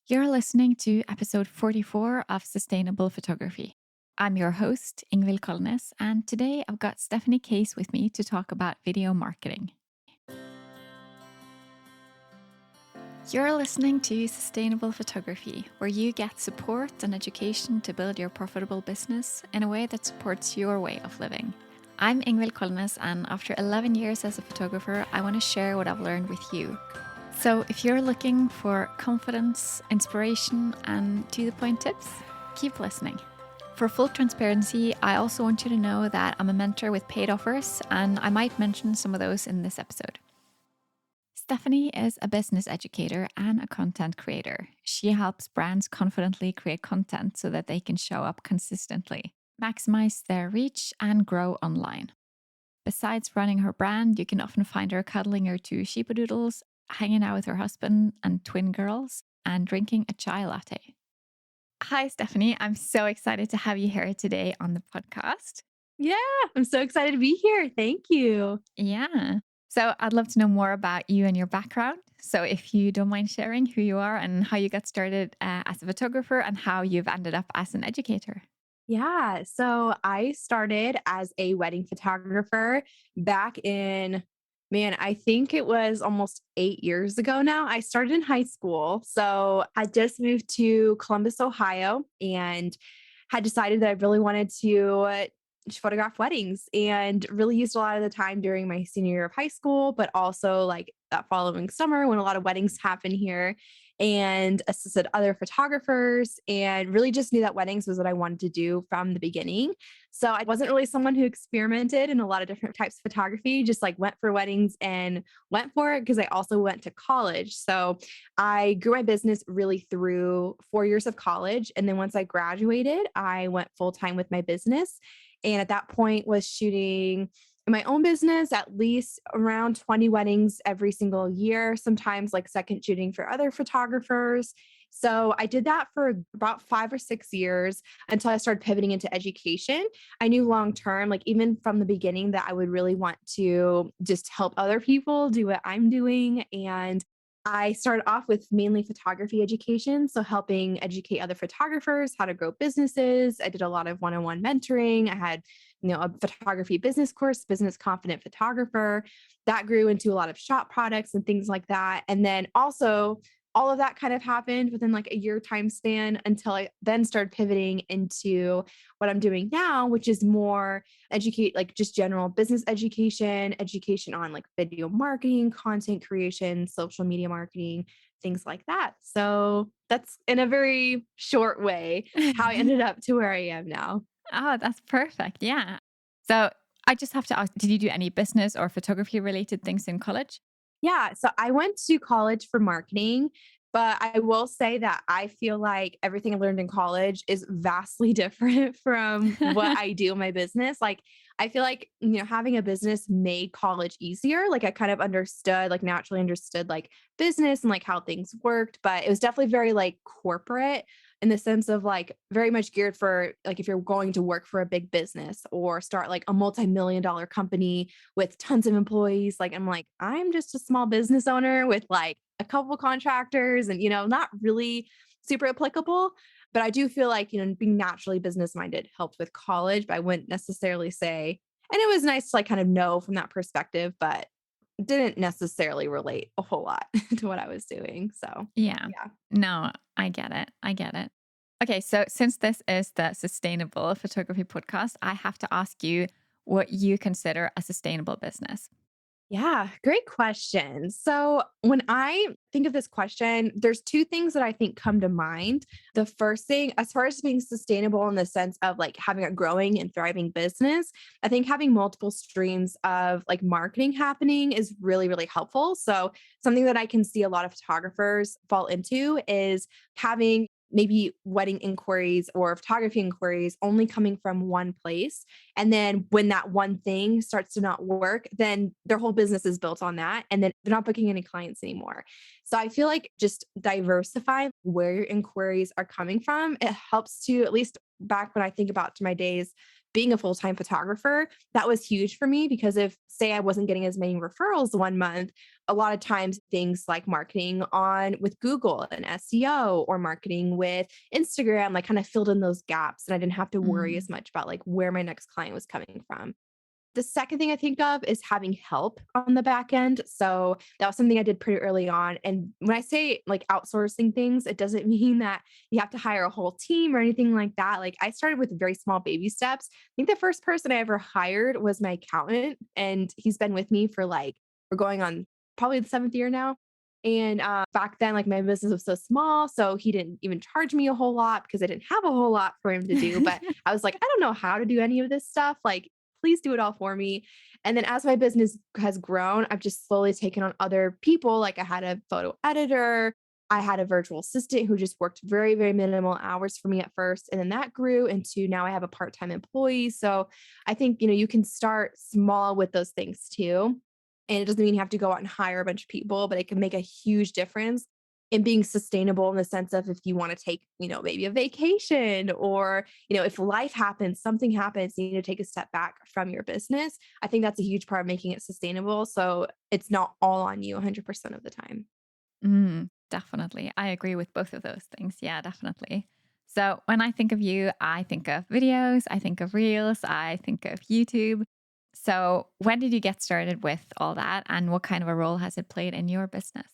You're listening to episode 44 of Sustainable Photography. I'm your host, Ingvild Kolnes, and today I've got Stephanie Kase with me to talk about video marketing. You're listening to Sustainable Photography, where you get support and education to build your profitable business in a way that supports your way of living. I'm Ingvild Kolnes, and after 11 years as a photographer, I want to share what I've learned with you. So if you're looking for confidence, inspiration, and to-the-point tips, keep listening. For full transparency, I also want you to know that I'm a mentor with paid offers, and I might mention some of those in this episode. Stephanie is a business educator and a content creator. She helps brands confidently create content so that they can show up consistently, maximize their reach, and grow online. Besides running her brand, you can often find her cuddling her two sheepadoodles, hanging out with her husband and twin girls, and drinking a chai latte. Hi, Stephanie. I'm so excited to have you here today on the podcast. Yeah, I'm so excited to be here. Thank you. Yeah. So I'd love to know more about you and your background. So if you don't mind sharing who you are and how you got started as a photographer and how you've ended up as an educator. Yeah, so I started as a wedding photographer back in, I think it was almost 8 years ago now. I started in high school. So I just moved to Columbus, Ohio, and had decided that I really wanted to photograph weddings and really used a lot of the time during my senior year of high school, but also like that following summer when a lot of weddings happen here and assisted other photographers and really just knew that weddings was what I wanted to do from the beginning. So I wasn't really someone who experimented in a lot of different types of photography, just like went for weddings and went for it because I also went to college. So I grew my business really through 4 years of college. And then once I graduated, I went full time with my business. And at that point was shooting my own business, at least around 20 weddings every single year, sometimes like second shooting for other photographers. So I did that for about 5 or 6 years until I started pivoting into education. I knew long term, like even from the beginning, that I would really want to just help other people do what I'm doing. And I started off with mainly photography education. So helping educate other photographers how to grow businesses. I did a lot of one-on-one mentoring. I had a photography business course, business confident photographer that grew into a lot of shop products and things like that. And then also all of that kind of happened within like a year time span until I then started pivoting into what I'm doing now, which is more educate, like just general business education, education on like video marketing, content creation, social media marketing, things like that. So that's in a very short way how I ended up to where I am now. Oh, that's perfect. Yeah. So I just have to ask, did you do any business or photography related things in college? Yeah, so I went to college for marketing, but I will say that I feel like everything I learned in college is vastly different from what I do in my business. Like, I feel like, having a business made college easier. Like, I kind of understood, like, naturally understood, like, business and like how things worked, but it was definitely very like corporate in the sense of like very much geared for like if you're going to work for a big business or start like a multi-million-dollar company with tons of employees. Like, I'm like, I'm just a small business owner with like a couple contractors and, not really super applicable. But I do feel like, being naturally business minded helped with college, but I wouldn't necessarily say, and it was nice to like kind of know from that perspective, but didn't necessarily relate a whole lot to what I was doing. So, Yeah. yeah. No, I get it. I get it. Okay. So since this is the sustainable photography podcast, I have to ask you what you consider a sustainable business. Yeah, great question. So, when I think of this question, there's two things that I think come to mind. The first thing, as far as being sustainable in the sense of like having a growing and thriving business, I think having multiple streams of like marketing happening is really, really helpful. So, something that I can see a lot of photographers fall into is having maybe wedding inquiries or photography inquiries only coming from one place. And then when that one thing starts to not work, then their whole business is built on that. And then they're not booking any clients anymore. So I feel like just diversify where your inquiries are coming from. It helps to, at least back when I think about to my days being a full-time photographer, that was huge for me because if, say, I wasn't getting as many referrals one month, a lot of times things like marketing on with Google and SEO or marketing with Instagram, like kind of filled in those gaps. And I didn't have to worry as Mm. much about like where my next client was coming from. The second thing I think of is having help on the back end. So that was something I did pretty early on. And when I say like outsourcing things, it doesn't mean that you have to hire a whole team or anything like that. Like I started with very small baby steps. I think the first person I ever hired was my accountant, and he's been with me for like, we're going on probably the seventh year now. And back then, like my business was so small. So he didn't even charge me a whole lot because I didn't have a whole lot for him to do. But I was like, I don't know how to do any of this stuff. Like, please do it all for me. And then as my business has grown, I've just slowly taken on other people. Like I had a photo editor, I had a virtual assistant who just worked very, very minimal hours for me at first. And then that grew into now I have a part-time employee. So I think, you can start small with those things too. And it doesn't mean you have to go out and hire a bunch of people, but it can make a huge difference in being sustainable in the sense of if you want to take, maybe a vacation or, if life happens, something happens, you need to take a step back from your business. I think that's a huge part of making it sustainable. So it's not all on you 100% of the time. Definitely. I agree with both of those things. Yeah, definitely. So when I think of you, I think of videos, I think of reels, I think of YouTube. So when did you get started with all that and what kind of a role has it played in your business?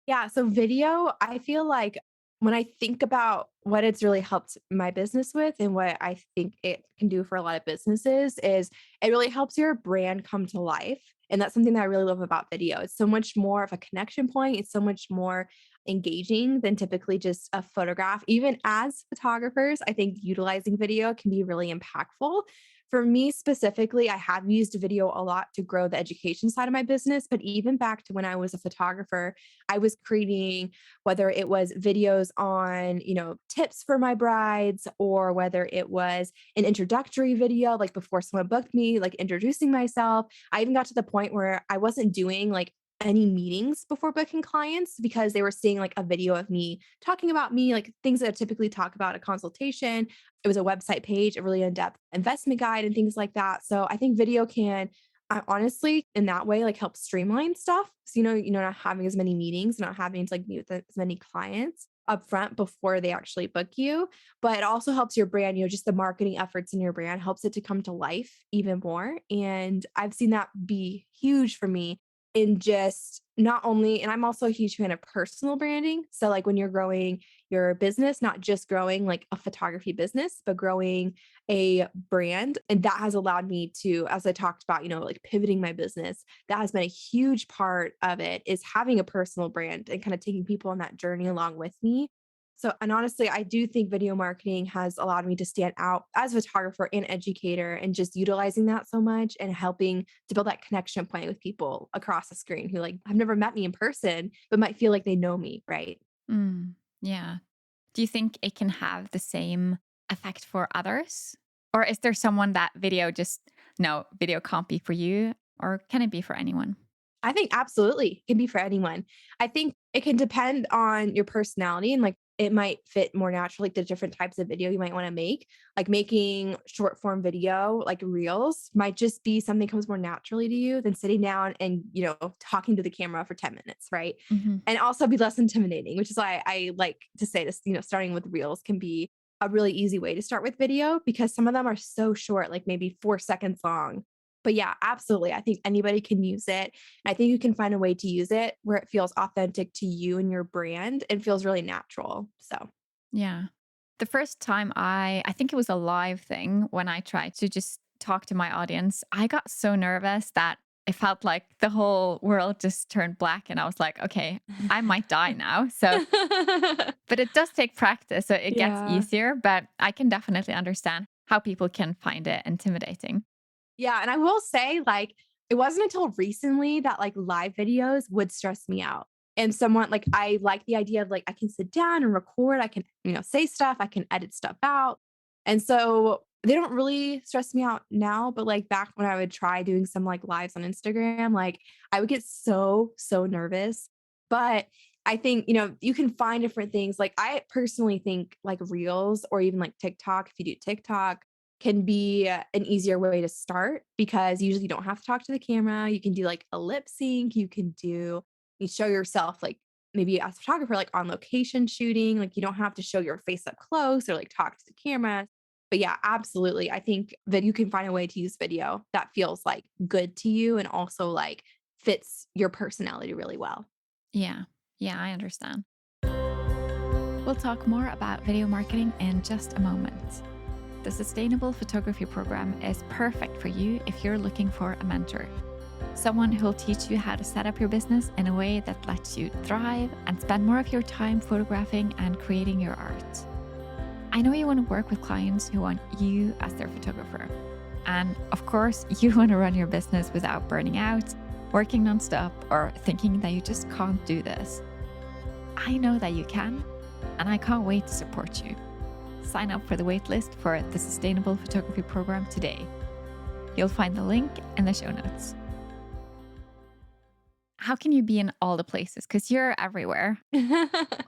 Yeah. So video, I feel like when I think about what it's really helped my business with and what I think it can do for a lot of businesses is it really helps your brand come to life. And that's something that I really love about video. It's so much more of a connection point. It's so much more engaging than typically just a photograph. Even as photographers, I think utilizing video can be really impactful. For me specifically, I have used video a lot to grow the education side of my business. But even back to when I was a photographer, I was creating whether it was videos on, tips for my brides or whether it was an introductory video, like before someone booked me, like introducing myself. I even got to the point where I wasn't doing like any meetings before booking clients because they were seeing like a video of me talking about me, like things that I typically talk about a consultation. It was a website page, a really in-depth investment guide and things like that. So I think video can honestly in that way like help streamline stuff. So not having as many meetings, not having to like meet with as many clients upfront before they actually book you. But it also helps your brand, just the marketing efforts in your brand helps it to come to life even more. And I've seen that be huge for me in just not only, and I'm also a huge fan of personal branding. So like when you're growing your business, not just growing like a photography business, but growing a brand. And that has allowed me to, as I talked about, like pivoting my business, that has been a huge part of it is having a personal brand and kind of taking people on that journey along with me. So, and honestly, I do think video marketing has allowed me to stand out as a photographer and educator and just utilizing that so much and helping to build that connection point with people across the screen who like have never met me in person, but might feel like they know me, right? Mm, yeah. Do you think it can have the same effect for others? Or is there someone that video just, no, video can't be for you? Or can it be for anyone? I think absolutely it can be for anyone. I think it can depend on your personality and like it might fit more naturally the different types of video you might want to make. Like making short form video, like reels, might just be something that comes more naturally to you than sitting down and, talking to the camera for 10 minutes, right? Hmm. And also be less intimidating, which is why I like to say this, starting with reels can be a really easy way to start with video because some of them are so short, like maybe 4 seconds long. But yeah, absolutely. I think anybody can use it. And I think you can find a way to use it where it feels authentic to you and your brand and feels really natural. So, Yeah. The first time I think it was a live thing when I tried to just talk to my audience, I got so nervous that it felt like the whole world just turned black and I was like, okay, I might die now. So, but it does take practice. So it gets yeah. easier, but I can definitely understand how people can find it intimidating. Yeah. And I will say, like, it wasn't until recently that like live videos would stress me out. And someone like, I like the idea of like, I can sit down and record, I can, say stuff, I can edit stuff out. And so they don't really stress me out now. But like back when I would try doing some like lives on Instagram, like I would get so, so nervous. But I think, you can find different things. Like I personally think like reels or even like TikTok, if you do TikTok, can be an easier way to start because usually you don't have to talk to the camera. You can do like a lip sync. You show yourself like maybe as a photographer, like on location shooting. Like you don't have to show your face up close or like talk to the camera. But yeah, absolutely. I think that you can find a way to use video that feels like good to you and also like fits your personality really well. Yeah. Yeah, I understand. We'll talk more about video marketing in just a moment. The Sustainable Photography Program is perfect for you if you're looking for a mentor. Someone who'll teach you how to set up your business in a way that lets you thrive and spend more of your time photographing and creating your art. I know you want to work with clients who want you as their photographer. And of course, you want to run your business without burning out, working nonstop, or thinking that you just can't do this. I know that you can, and I can't wait to support you. Sign up for the waitlist for the Sustainable Photography Program today. You'll find the link in the show notes. How can you be in all the places? Because you're everywhere.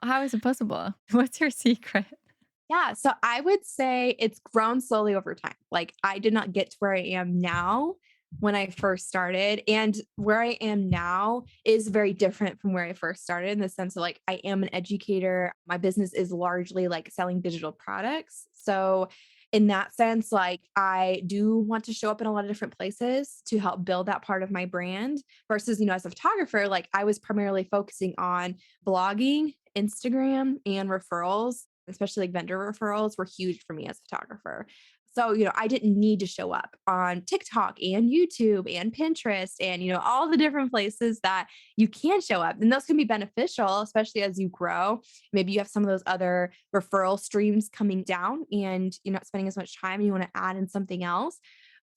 How is it possible? What's your secret? Yeah, so I would say it's grown slowly over time. Like I did not get to where I am now when I first started. And where I am now is very different from where I first started in the sense of like I am an educator. My business is largely like selling digital products. So in that sense, like I do want to show up in a lot of different places to help build that part of my brand versus, as a photographer, like I was primarily focusing on blogging, Instagram, and referrals, especially like vendor referrals were huge for me as a photographer. So, I didn't need to show up on TikTok and YouTube and Pinterest and, all the different places that you can show up. And those can be beneficial, especially as you grow. Maybe you have some of those other referral streams coming down and you're not spending as much time and you want to add in something else.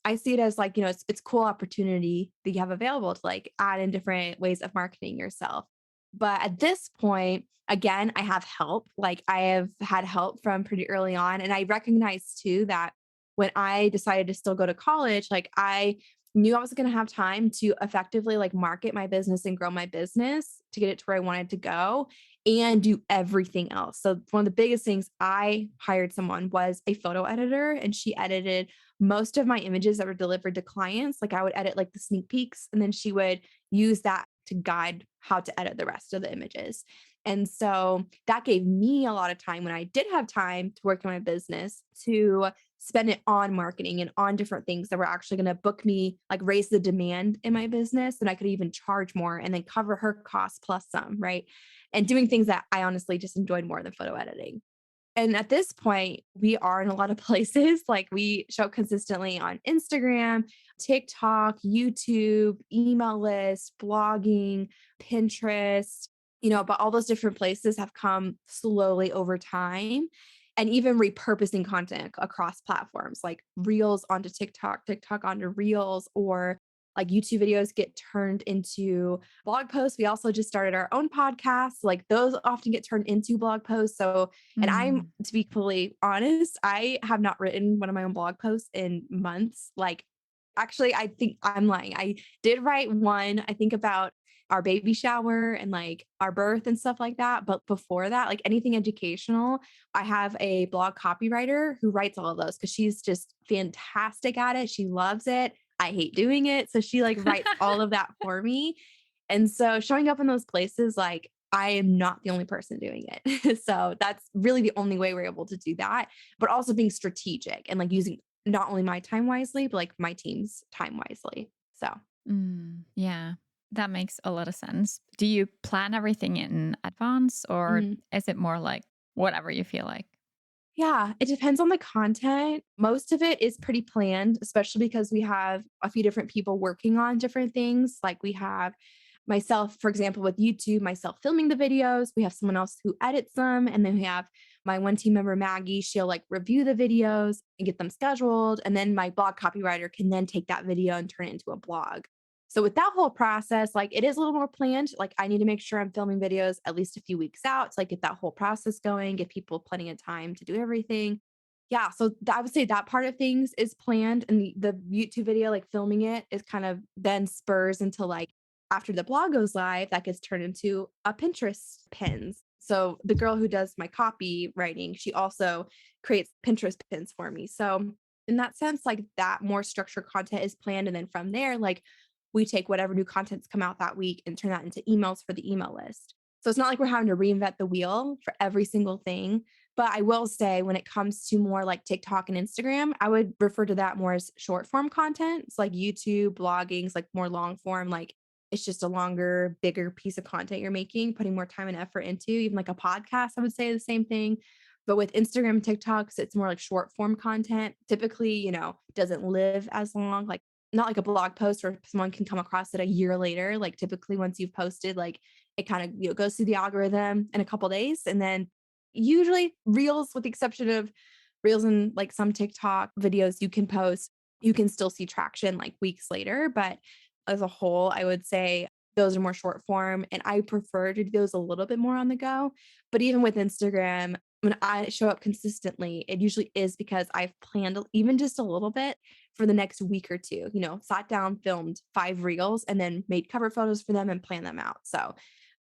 I see it as like, it's cool opportunity that you have available to like add in different ways of marketing yourself. But at this point, again, I have help. Like I have had help from pretty early on. And I recognize too that when I decided to still go to college, like I knew I was going to have time to effectively like market my business and grow my business to get it to where I wanted to go and do everything else. So one of the biggest things I hired someone was a photo editor and she edited most of my images that were delivered to clients. Like I would edit like the sneak peeks and then she would use that to guide how to edit the rest of the images. And so that gave me a lot of time when I did have time to work on my business to spend it on marketing and on different things that were actually going to book me, like raise the demand in my business. And I could even charge more and then cover her costs plus some, right? And doing things that I honestly just enjoyed more than photo editing. And at this point, we are in a lot of places. Like we show up consistently on Instagram, TikTok, YouTube, email list, blogging, Pinterest, but all those different places have come slowly over time. And even repurposing content across platforms like Reels onto TikTok, TikTok onto Reels, or like YouTube videos get turned into blog posts. We also just started our own podcast. Like those often get turned into blog posts. So, and I'm, Mm. to be completely honest, I have not written one of my own blog posts in months. Like, actually, I think I'm lying. I did write one, I think about our baby shower and like our birth and stuff like that. But before that, like anything educational, I have a blog copywriter who writes all of those because she's just fantastic at it. She loves it. I hate doing it. So she like writes all of that for me. And so showing up in those places, like I am not the only person doing it. So that's really the only way we're able to do that, but also being strategic and like using not only my time wisely, but like my team's time wisely. So, Yeah, that makes a lot of sense. Do you plan everything in advance or mhm. is it more like whatever you feel like? Yeah, it depends on the content. Most of it is pretty planned, especially because we have a few different people working on different things. Like we have myself, for example, with YouTube, myself filming the videos. We have someone else who edits them. And then we have my one team member, Maggie. She'll like review the videos and get them scheduled. And then my blog copywriter can then take that video and turn it into a blog. So with that whole process, like it is a little more planned. Like I need to make sure I'm filming videos at least a few weeks out to like get that whole process going, give people plenty of time to do everything. Yeah, so I would say that part of things is planned, and the YouTube video, like filming it, is kind of then spurs into like after the blog goes live, that gets turned into a Pinterest pins. So the girl who does my copywriting, she also creates Pinterest pins for me. So in that sense, like that more structured content is planned. And then from there, like we take whatever new contents come out that week and turn that into emails for the email list. So it's not like we're having to reinvent the wheel for every single thing. But I will say when it comes to more like TikTok and Instagram, I would refer to that more as short form content. It's like YouTube, blogging, it's like more long form, like it's just a longer, bigger piece of content you're making, putting more time and effort into, even like a podcast, I would say the same thing. But with Instagram and TikToks, it's more like short form content. Typically, doesn't live as long, like not like a blog post where someone can come across it a year later. Like typically once you've posted, like it kind of goes through the algorithm in a couple days. And then usually reels, with the exception of reels and like some TikTok videos you can post, you can still see traction like weeks later. But as a whole, I would say those are more short form. And I prefer to do those a little bit more on the go. But even with Instagram, when I show up consistently, it usually is because I've planned even just a little bit for the next week or two, sat down, filmed 5 reels, and then made cover photos for them and plan them out. So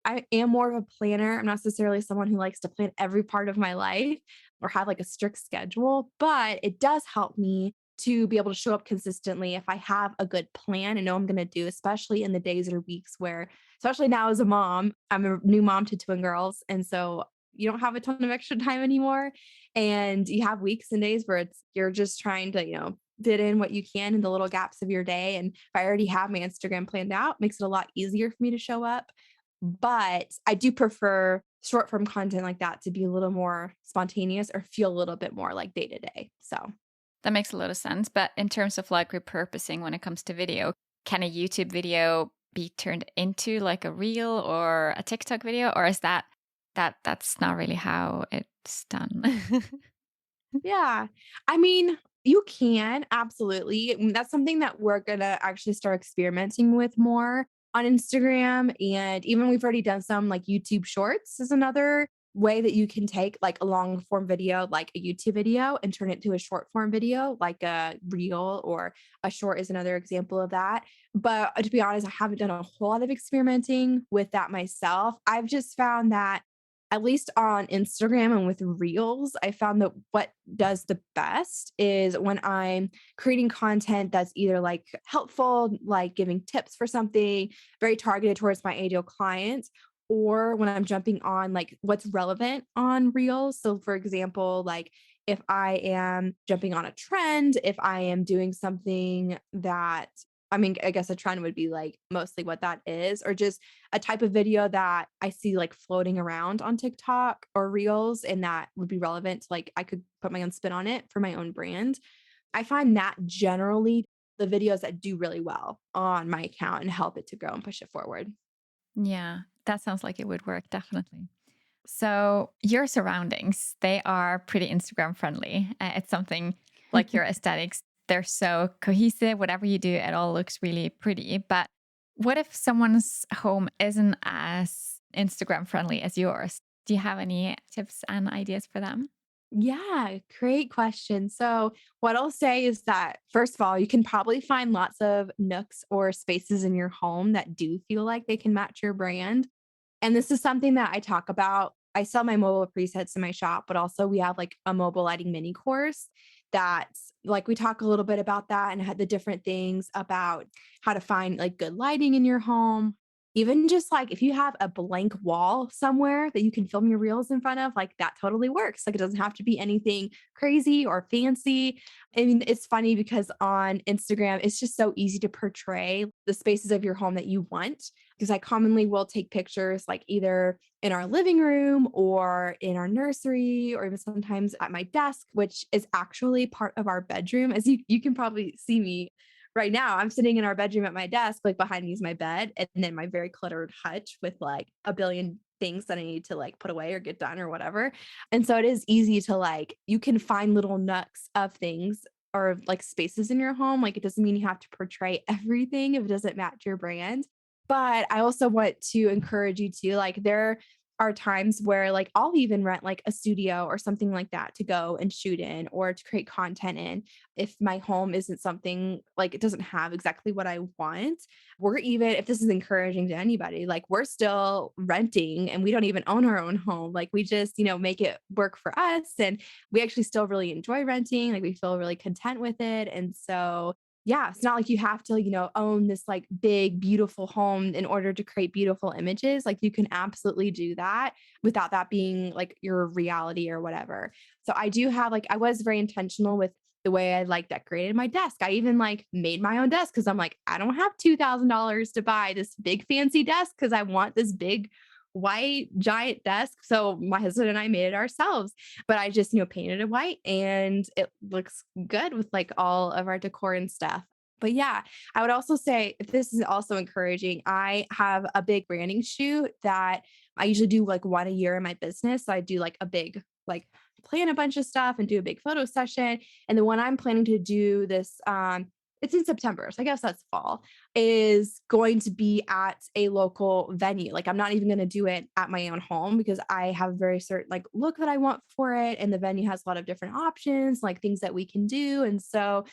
I am more of a planner. I'm not necessarily someone who likes to plan every part of my life or have like a strict schedule, but it does help me to be able to show up consistently if I have a good plan and know I'm going to do, especially in the days or weeks where, especially now as a mom, I'm a new mom to twin girls. And so you don't have a ton of extra time anymore. And you have weeks and days where you're just trying to, fit in what you can in the little gaps of your day. And if I already have my Instagram planned out, makes it a lot easier for me to show up. But I do prefer short form content like that to be a little more spontaneous or feel a little bit more like day to day. So That makes a lot of sense. But in terms of like repurposing when it comes to video, can a YouTube video be turned into like a reel or a TikTok video? Or is that's not really how it's done? yeah, I mean, you can absolutely. That's something that we're going to actually start experimenting with more on Instagram. And even we've already done some like YouTube shorts is another way that you can take like a long form video, like a YouTube video, and turn it to a short form video, like a reel, or a short is another example of that. But to be honest, I haven't done a whole lot of experimenting with that myself. I've just found that at least on Instagram and with reels, I found that what does the best is when I'm creating content that's either like helpful, like giving tips for something very targeted towards my ideal clients, or when I'm jumping on like what's relevant on reels. So, for example, like if I am jumping on a trend, if I am doing something that I mean, I guess a trend would be like mostly what that is, or just a type of video that I see like floating around on TikTok or Reels, and that would be relevant to like I could put my own spin on it for my own brand. I find that generally the videos that do really well on my account and help it to grow and push it forward. Yeah, that sounds like it would work, definitely. So, your surroundings, they are pretty Instagram friendly. It's something like your aesthetics, they're so cohesive. Whatever you do, it all looks really pretty. But what if someone's home isn't as Instagram friendly as yours? Do you have any tips and ideas for them? Yeah, great question. So, what I'll say is that, first of all, you can probably find lots of nooks or spaces in your home that do feel like they can match your brand. And this is something that I talk about. I sell my mobile presets in my shop, but also we have like a mobile lighting mini course that's like we talk a little bit about that and had the different things about how to find like good lighting in your home. Even just like if you have a blank wall somewhere that you can film your reels in front of, like that totally works. Like it doesn't have to be anything crazy or fancy. I mean, it's funny because on Instagram, it's just so easy to portray the spaces of your home that you want. Because I commonly will take pictures like either in our living room or in our nursery or even sometimes at my desk, which is actually part of our bedroom. As you can probably see me right now, I'm sitting in our bedroom at my desk, like behind me is my bed, and then my very cluttered hutch with like a billion things that I need to like put away or get done or whatever. And so it is easy to like, you can find little nooks of things or like spaces in your home. Like it doesn't mean you have to portray everything if it doesn't match your brand. But I also want to encourage you to like, are times where like I'll even rent like a studio or something like that to go and shoot in or to create content in. If my home isn't something like it doesn't have exactly what I want, we're even, if this is encouraging to anybody, like we're still renting and we don't even own our own home. Like we just, make it work for us. And we actually still really enjoy renting. Like we feel really content with it. And so yeah, it's not like you have to, own this like big, beautiful home in order to create beautiful images. Like you can absolutely do that without that being like your reality or whatever. So I do have like, I was very intentional with the way I like decorated my desk. I even like made my own desk because I'm like, I don't have $2,000 to buy this big fancy desk because I want this big white giant desk. So my husband and I made it ourselves, but I just, painted it white and it looks good with like all of our decor and stuff. But yeah, I would also say if this is also encouraging, I have a big branding shoot that I usually do like one a year in my business. So I do like a big, like plan a bunch of stuff and do a big photo session. And the one I'm planning to do this, it's in September. So I guess that's fall is going to be at a local venue. Like I'm not even going to do it at my own home because I have a very certain like look that I want for it. And the venue has a lot of different options, like things that we can do. And so,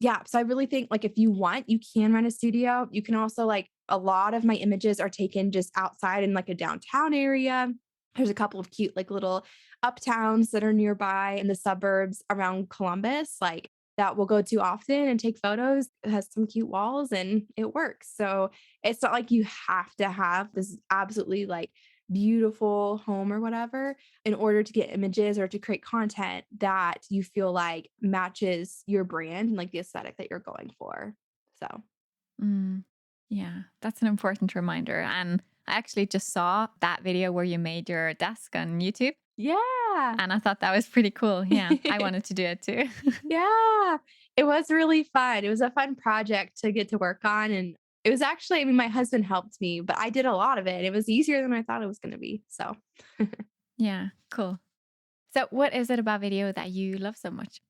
yeah. So I really think like if you want, you can rent a studio. You can also like a lot of my images are taken just outside in like a downtown area. There's a couple of cute like little uptowns that are nearby in the suburbs around Columbus. Like that we'll go to often and take photos. It has some cute walls and it works. So it's not like you have to have this absolutely like beautiful home or whatever in order to get images or to create content that you feel like matches your brand and like the aesthetic that you're going for. So, Mm, yeah, that's an important reminder. And I actually just saw that video where you made your desk on YouTube. yeah. And I thought that was pretty cool. Yeah, I wanted to do it too. Yeah, it was really fun. It was a fun project to get to work on, and it was actually, I mean, my husband helped me, but I did a lot of it. It was easier than I thought it was gonna be, so Yeah, cool. So, what is it about video that you love so much?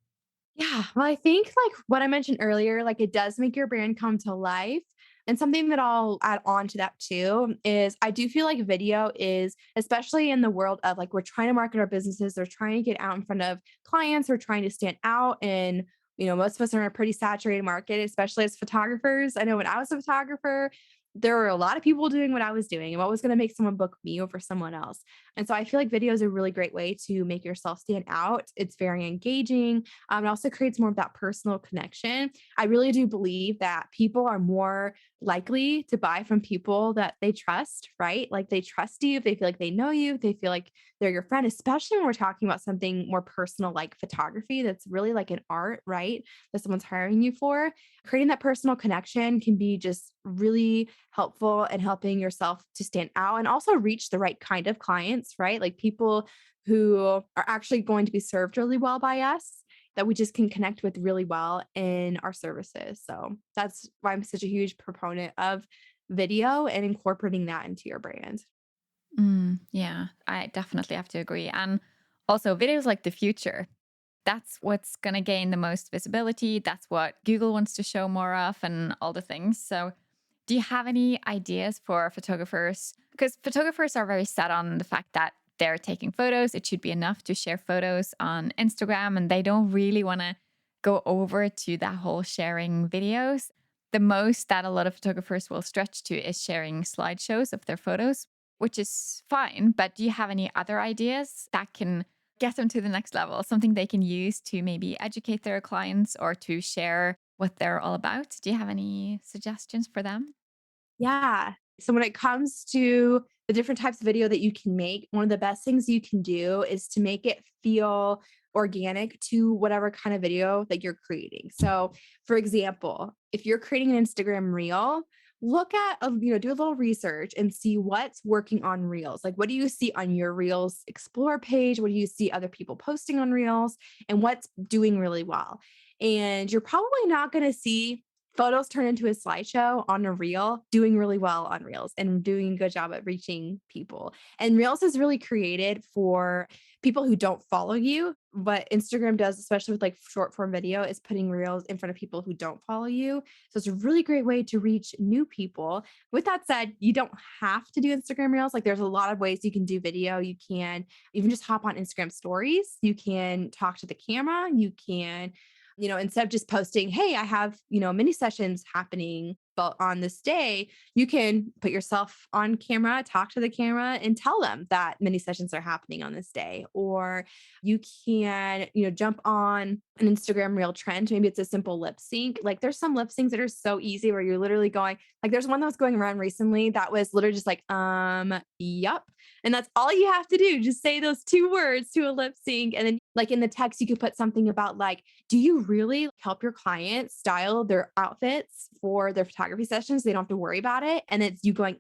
yeah, well, I think like what I mentioned earlier, like it does make your brand come to life. And something that I'll add on to that too is I do feel like video is, especially in the world of like we're trying to market our businesses, or trying to get out in front of clients, or trying to stand out. And, most of us are in a pretty saturated market, especially as photographers. I know when I was a photographer, there were a lot of people doing what I was doing and what was going to make someone book me over someone else. And so I feel like video is a really great way to make yourself stand out. It's very engaging. It also creates more of that personal connection. I really do believe that people are more likely to buy from people that they trust, right? Like they trust you, if they feel like they know you, if they feel like they're your friend, especially when we're talking about something more personal like photography that's really like an art, right? That someone's hiring you for. Creating that personal connection can be just really helpful in helping yourself to stand out and also reach the right kind of clients, right? Like people who are actually going to be served really well by us, that we just can connect with really well in our services. So that's why I'm such a huge proponent of video and incorporating that into your brand. Yeah, I definitely have to agree. And also, videos like the future. That's what's going to gain the most visibility. That's what Google wants to show more of and all the things. So, do you have any ideas for photographers? Because photographers are very set on the fact that they're taking photos. It should be enough to share photos on Instagram, and they don't really want to go over to that whole sharing videos. The most that a lot of photographers will stretch to is sharing slideshows of their photos, which is fine. But do you have any other ideas that can get them to the next level? Something they can use to maybe educate their clients or to share what they're all about? Do you have any suggestions for them? Yeah. So when it comes to the different types of video that you can make, one of the best things you can do is to make it feel organic to whatever kind of video that you're creating. So, for example, if you're creating an Instagram reel, look at, do a little research and see what's working on reels. Like, what do you see on your reels explore page? What do you see other people posting on reels, and what's doing really well? And you're probably not going to see photos turn into a slideshow on a reel, doing really well on reels and doing a good job at reaching people. And reels is really created for people who don't follow you. What Instagram does, especially with like short form video, is putting reels in front of people who don't follow you. So it's a really great way to reach new people. With that said, you don't have to do Instagram reels. Like there's a lot of ways you can do video. You can even just hop on Instagram stories. You can talk to the camera. You can, instead of just posting, hey, I have, mini sessions happening, but on this day, you can put yourself on camera, talk to the camera, and tell them that mini sessions are happening on this day. Or you can, jump on an Instagram reel trend. Maybe it's a simple lip sync. Like there's some lip syncs that are so easy where you're literally going, like there's one that was going around recently that was literally just like, yup. And that's all you have to do. Just say those two words to a lip sync. And then like in the text, you could put something about like, do you really help your clients style their outfits for their photography sessions? They don't have to worry about it. And it's you going,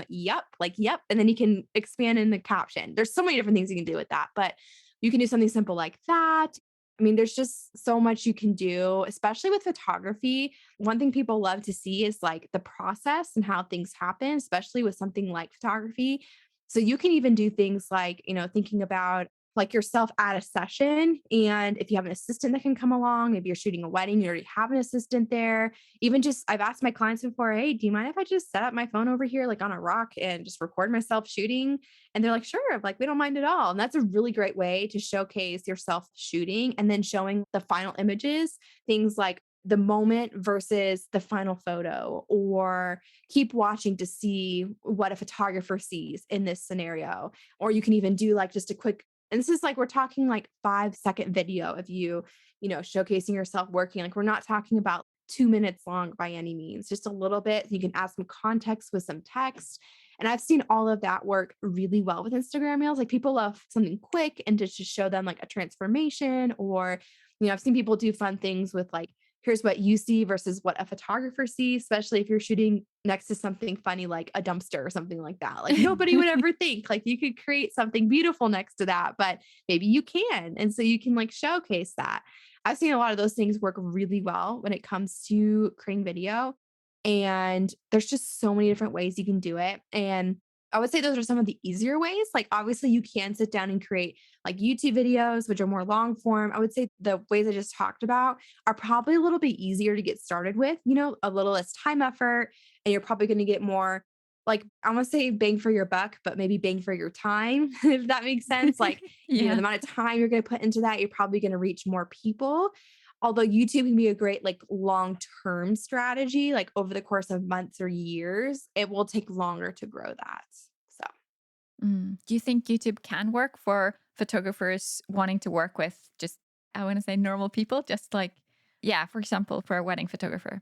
yep, like, yep. And then you can expand in the caption. There's so many different things you can do with that, but you can do something simple like that. I mean, there's just so much you can do, especially with photography. One thing people love to see is like the process and how things happen, especially with something like photography. So you can even do things like, thinking about like yourself at a session. And if you have an assistant that can come along, maybe you're shooting a wedding, you already have an assistant there. Even just, I've asked my clients before, hey, do you mind if I just set up my phone over here, like on a rock and just record myself shooting? And they're like, sure, like we don't mind at all. And that's a really great way to showcase yourself shooting and then showing the final images, things like the moment versus the final photo, or keep watching to see what a photographer sees in this scenario. Or you can even do like just a quick, and this is like, we're talking like 5-second video of you, showcasing yourself working. Like we're not talking about 2 minutes long by any means, just a little bit. You can add some context with some text. And I've seen all of that work really well with Instagram Reels. Like people love something quick and to just show them like a transformation, or, I've seen people do fun things with like, here's what you see versus what a photographer sees, especially if you're shooting next to something funny like a dumpster or something like that. Like nobody would ever think like you could create something beautiful next to that, but maybe you can. And so you can like showcase that. I've seen a lot of those things work really well when it comes to creating video. And there's just so many different ways you can do it. And I would say those are some of the easier ways. Like obviously you can sit down and create like YouTube videos, which are more long form. I would say the ways I just talked about are probably a little bit easier to get started with, a little less time effort, and you're probably going to get more, like, I want to say bang for your buck, but maybe bang for your time, if that makes sense. Like, the Yeah. amount of time you're going to put into that, you're probably going to reach more people. Although YouTube can be a great like long-term strategy, like over the course of months or years, it will take longer to grow that. So Do you think YouTube can work for photographers wanting to work with just, I want to say normal people, just like, yeah, for example, for a wedding photographer?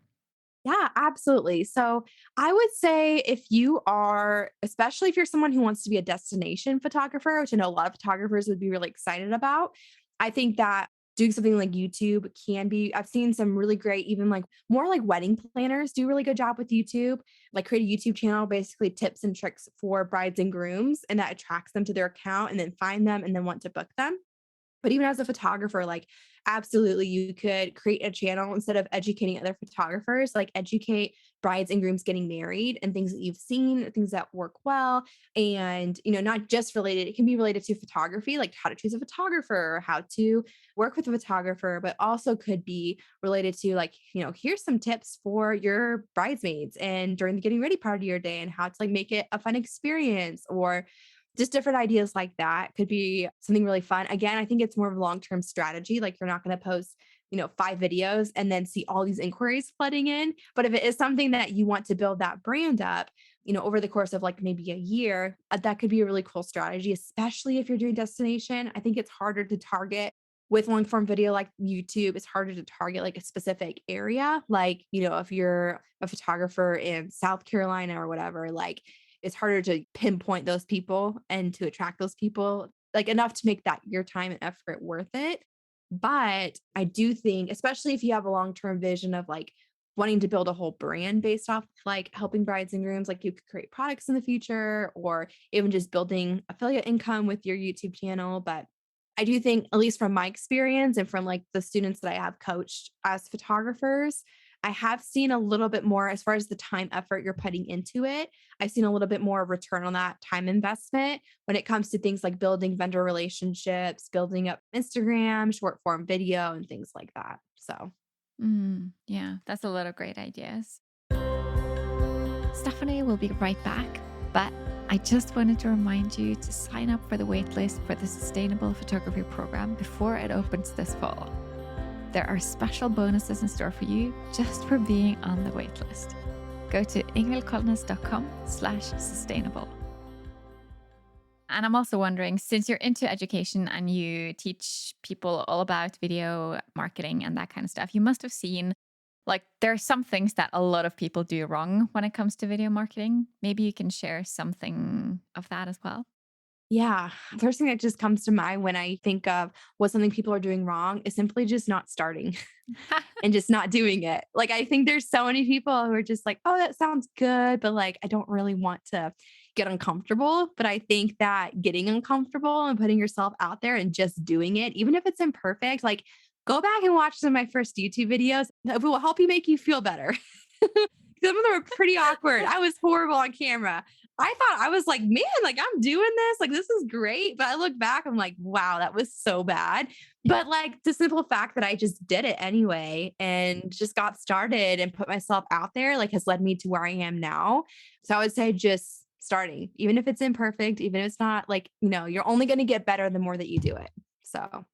yeah, absolutely. So I would say if you are, especially if you're someone who wants to be a destination photographer, which I know a lot of photographers would be really excited about, I think that doing something like YouTube can be, I've seen some really great, even like more like wedding planners do a really good job with YouTube, like create a YouTube channel, basically tips and tricks for brides and grooms, and that attracts them to their account and then find them and then want to book them. But even as a photographer, like absolutely you could create a channel instead of educating other photographers, like educate brides and grooms getting married and things that you've seen, things that work well. And, not just related, it can be related to photography, like how to choose a photographer, how to work with a photographer, but also could be related to like, here's some tips for your bridesmaids and during the getting ready part of your day and how to like make it a fun experience, or just different ideas like that could be something really fun. Again, I think it's more of a long-term strategy. Like you're not going to post, 5 videos and then see all these inquiries flooding in. But if it is something that you want to build that brand up, over the course of like maybe a year, that could be a really cool strategy, especially if you're doing destination. I think it's harder to target with long form video like YouTube. It's harder to target like a specific area. Like, if you're a photographer in South Carolina or whatever, like it's harder to pinpoint those people and to attract those people, like enough to make that your time and effort worth it. But I do think, especially if you have a long-term vision of like wanting to build a whole brand based off like helping brides and grooms, like you could create products in the future or even just building affiliate income with your YouTube channel. But I do think, at least from my experience and from like the students that I have coached as photographers, I have seen a little bit more as far as the time effort you're putting into it. I've seen a little bit more return on that time investment when it comes to things like building vendor relationships, building up Instagram, short form video, and things like that. So, Yeah, that's a lot of great ideas. Stephanie will be right back, but I just wanted to remind you to sign up for the waitlist for the Sustainable Photography Program before it opens this fall. There are special bonuses in store for you just for being on the waitlist. Go to ingvildkolnes.com/sustainable. And I'm also wondering, since you're into education and you teach people all about video marketing and that kind of stuff, you must have seen like there are some things that a lot of people do wrong when it comes to video marketing. Maybe you can share something of that as well. yeah, first thing that just comes to mind when I think of what something people are doing wrong is simply just not starting and just not doing it. Like, I think there's so many people who are just like, oh, that sounds good, but like, I don't really want to get uncomfortable. But I think that getting uncomfortable and putting yourself out there and just doing it, even if it's imperfect, like, go back and watch some of my first YouTube videos. It will help you make you feel better. Some of them are pretty awkward. I was horrible on camera. I thought I was like, man, like I'm doing this, like this is great. But I look back, I'm like, wow, that was so bad. But like the simple fact that I just did it anyway and just got started and put myself out there, like has led me to where I am now. So I would say just starting, even if it's imperfect, even if it's not like, you're only going to get better the more that you do it. So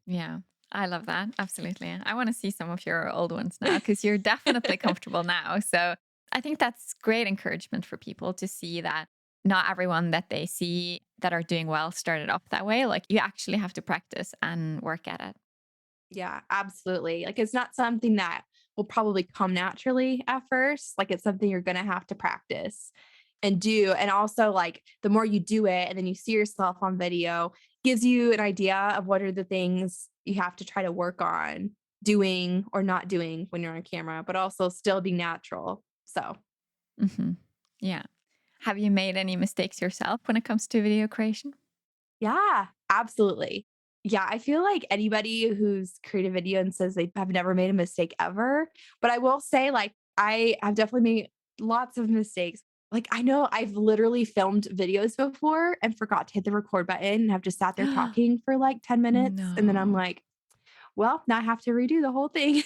Yeah, I love that. Absolutely. I want to see some of your old ones now because you're definitely comfortable now. So I think that's great encouragement for people to see that not everyone that they see that are doing well started off that way. Like you actually have to practice and work at it. yeah, absolutely. Like it's not something that will probably come naturally at first. Like it's something you're going to have to practice and do. And also like the more you do it and then you see yourself on video gives you an idea of what are the things you have to try to work on doing or not doing when you're on camera, but also still be natural. So, Hmm. Yeah. Have you made any mistakes yourself when it comes to video creation? yeah, absolutely. Yeah, I feel like anybody who's created a video and says they have never made a mistake ever, but I will say like I have definitely made lots of mistakes. Like I know I've literally filmed videos before and forgot to hit the record button and have just sat there talking for like 10 minutes and then I'm No. like, well, now I have to redo the whole thing.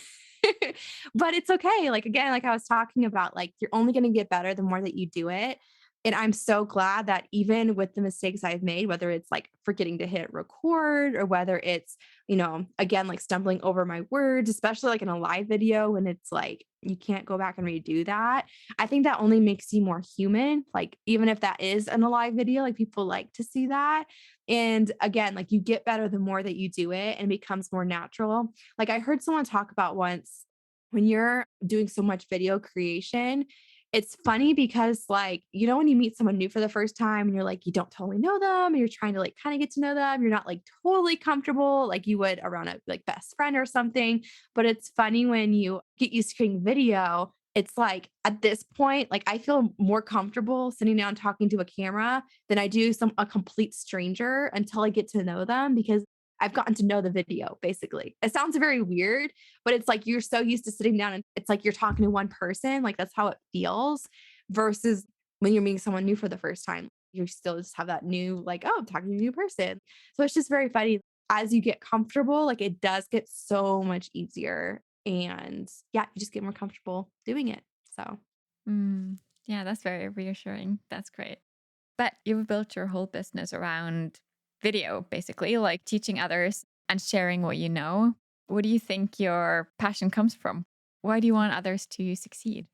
But it's okay. Like again, like I was talking about, like you're only going to get better the more that you do it. And I'm so glad that even with the mistakes I've made, whether it's like forgetting to hit record or whether it's, again, like stumbling over my words, especially like in a live video when it's like you can't go back and redo that. I think that only makes you more human. Like, even if that is in a live video, like people like to see that. And again, like you get better the more that you do it and it becomes more natural. Like I heard someone talk about once when you're doing so much video creation, it's funny because like, when you meet someone new for the first time and you're like, you don't totally know them and you're trying to like kind of get to know them, you're not like totally comfortable like you would around a like best friend or something. But it's funny when you get used to creating video, it's like at this point, like I feel more comfortable sitting down talking to a camera than I do a complete stranger until I get to know them because I've gotten to know the video basically. It sounds very weird, but it's like you're so used to sitting down and it's like you're talking to one person, like that's how it feels versus when you're meeting someone new for the first time. You still just have that new, like, oh, I'm talking to a new person. So it's just very funny. As you get comfortable, like it does get so much easier. And yeah, you just get more comfortable doing it. So Mm, yeah, that's very reassuring. That's great. But you've built your whole business around video, basically, like teaching others and sharing what you know. What do you think your passion comes from? Why do you want others to succeed?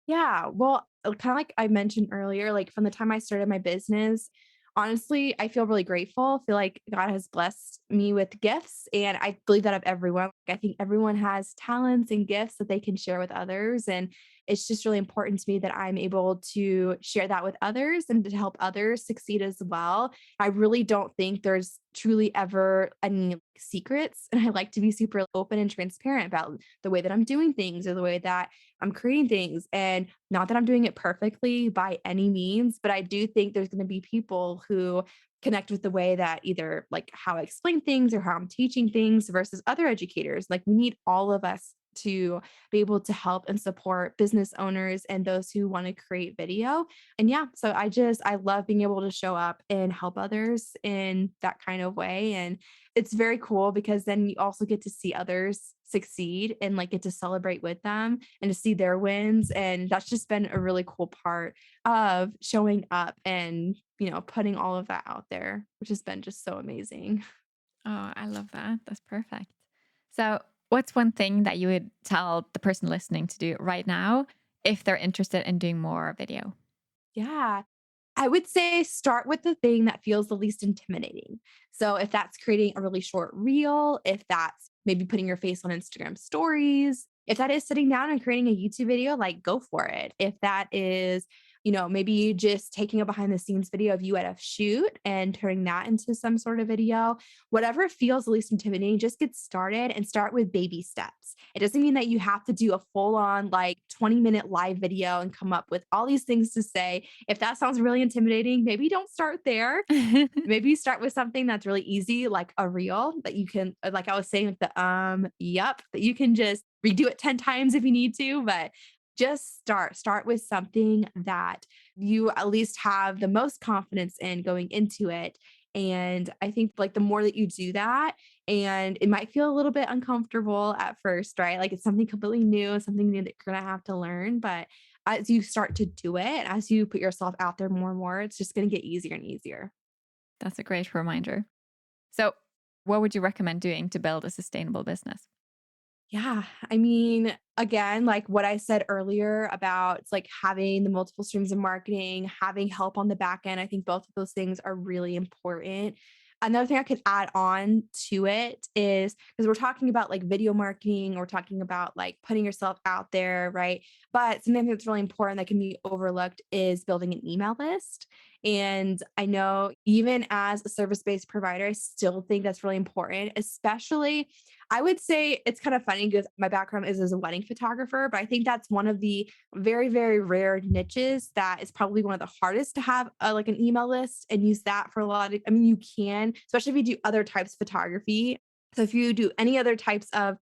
yeah, well, kind of like I mentioned earlier, like from the time I started my business, honestly, I feel really grateful. I feel like God has blessed me with gifts, and I believe that of everyone. Like, I think everyone has talents and gifts that they can share with others. And it's just really important to me that I'm able to share that with others and to help others succeed as well. I really don't think there's truly ever any secrets. And I like to be super open and transparent about the way that I'm doing things or the way that I'm creating things. And not that I'm doing it perfectly by any means, but I do think there's going to be people who connect with the way that either like how I explain things or how I'm teaching things versus other educators. Like we need all of us to be able to help and support business owners and those who want to create video. And yeah, so I love being able to show up and help others in that kind of way. And it's very cool because then you also get to see others succeed and like get to celebrate with them and to see their wins. And that's just been a really cool part of showing up and, putting all of that out there, which has been just so amazing. Oh, I love that. That's perfect. So, what's one thing that you would tell the person listening to do right now if they're interested in doing more video? Yeah. I would say start with the thing that feels the least intimidating. So if that's creating a really short reel, if that's maybe putting your face on Instagram stories, if that is sitting down and creating a YouTube video, like go for it. If that is, maybe just taking a behind the scenes video of you at a shoot and turning that into some sort of video, whatever feels the least intimidating, just get started and start with baby steps. It doesn't mean that you have to do a full on like 20-minute live video and come up with all these things to say. If that sounds really intimidating, maybe don't start there. Maybe you start with something that's really easy, like a reel that you can, like I was saying, with the yep, that you can just redo it 10 times if you need to, but just start with something that you at least have the most confidence in going into it. And I think like the more that you do that, and it might feel a little bit uncomfortable at first, right? Like it's something completely new, something new that you're gonna have to learn. But as you start to do it, as you put yourself out there more and more, it's just gonna get easier and easier. That's a great reminder. So, what would you recommend doing to build a sustainable business? Yeah. I mean, again, like what I said earlier about it's like having the multiple streams of marketing, having help on the back end. I think both of those things are really important. Another thing I could add on to it is because we're talking about like video marketing, we're talking about like putting yourself out there, right? But something that's really important that can be overlooked is building an email list. And I know even as a service based provider, I still think that's really important, especially I would say it's kind of funny because my background is as a wedding photographer, but I think that's one of the very, very rare niches that is probably one of the hardest to have like an email list and use that for a lot of, I mean, you can, especially if you do other types of photography. So if you do any other types of,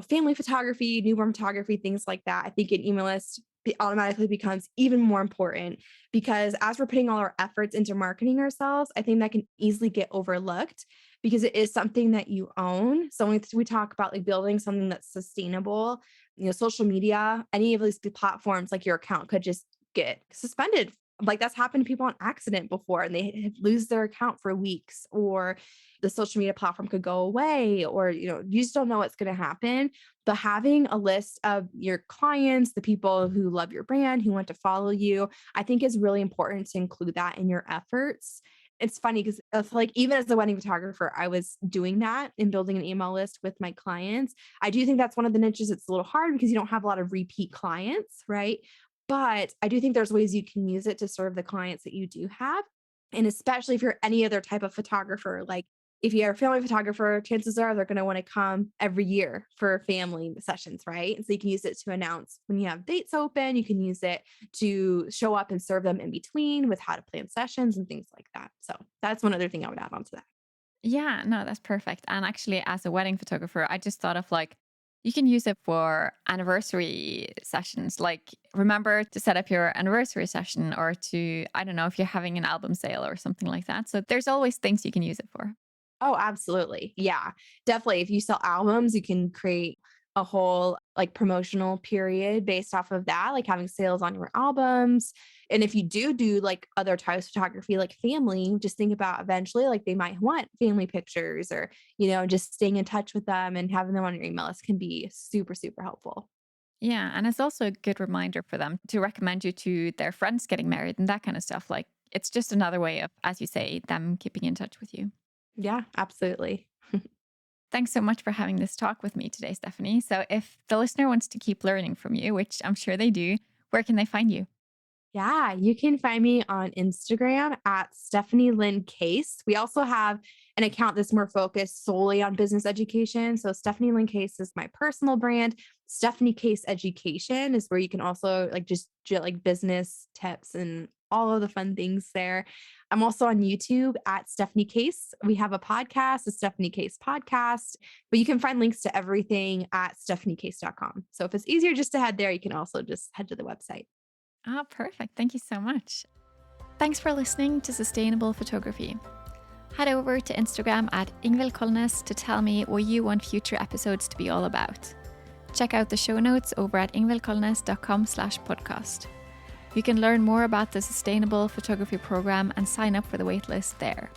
family photography, newborn photography, things like that, I think an email list automatically becomes even more important because as we're putting all our efforts into marketing ourselves, I think that can easily get overlooked because it is something that you own. So when we talk about like building something that's sustainable, social media, any of these platforms, like your account could just get suspended. Like that's happened to people on accident before and they lose their account for weeks, or the social media platform could go away, or, you just don't know what's going to happen. But having a list of your clients, the people who love your brand, who want to follow you, I think is really important to include that in your efforts. It's funny because it's like even as a wedding photographer, I was doing that and building an email list with my clients. I do think that's one of the niches that's a little hard because you don't have a lot of repeat clients, right? But I do think there's ways you can use it to serve the clients that you do have. And especially if you're any other type of photographer, like if you're a family photographer, chances are they're going to want to come every year for family sessions, right? And so you can use it to announce when you have dates open. You can use it to show up and serve them in between with how to plan sessions and things like that. So that's one other thing I would add on to that. Yeah, no, that's perfect. And actually, as a wedding photographer, I just thought of like, you can use it for anniversary sessions. Like, remember to set up your anniversary session or to, I don't know, if you're having an album sale or something like that. So, there's always things you can use it for. Oh, absolutely. Yeah, definitely. If you sell albums, you can create a whole like promotional period based off of that, like having sales on your albums. And if you do like other types of photography, like family, just think about eventually, like they might want family pictures or, just staying in touch with them and having them on your email list can be super, super helpful. Yeah. And it's also a good reminder for them to recommend you to their friends getting married and that kind of stuff. Like, it's just another way of, as you say, them keeping in touch with you. Yeah, absolutely. Thanks so much for having this talk with me today, Stephanie. So, if the listener wants to keep learning from you, which I'm sure they do, where can they find you? Yeah, you can find me on Instagram at Stephanie Lynn Case. We also have an account that's more focused solely on business education. So Stephanie Lynn Case is my personal brand. Stephanie Case Education is where you can also like just get like business tips and all of the fun things there. I'm also on YouTube at Stephanie Kase. We have a podcast, the Stephanie Kase podcast, but you can find links to everything at stephaniekase.com. So if it's easier just to head there, you can also just head to the website. Ah, perfect. Thank you so much. Thanks for listening to Sustainable Photography. Head over to Instagram at Ingvild Kolnes to tell me what you want future episodes to be all about. Check out the show notes over at ingvildkolnes.com/podcast. You can learn more about the Sustainable Photography program and sign up for the waitlist there.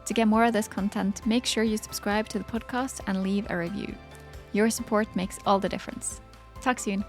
To get more of this content, make sure you subscribe to the podcast and leave a review. Your support makes all the difference. Talk soon.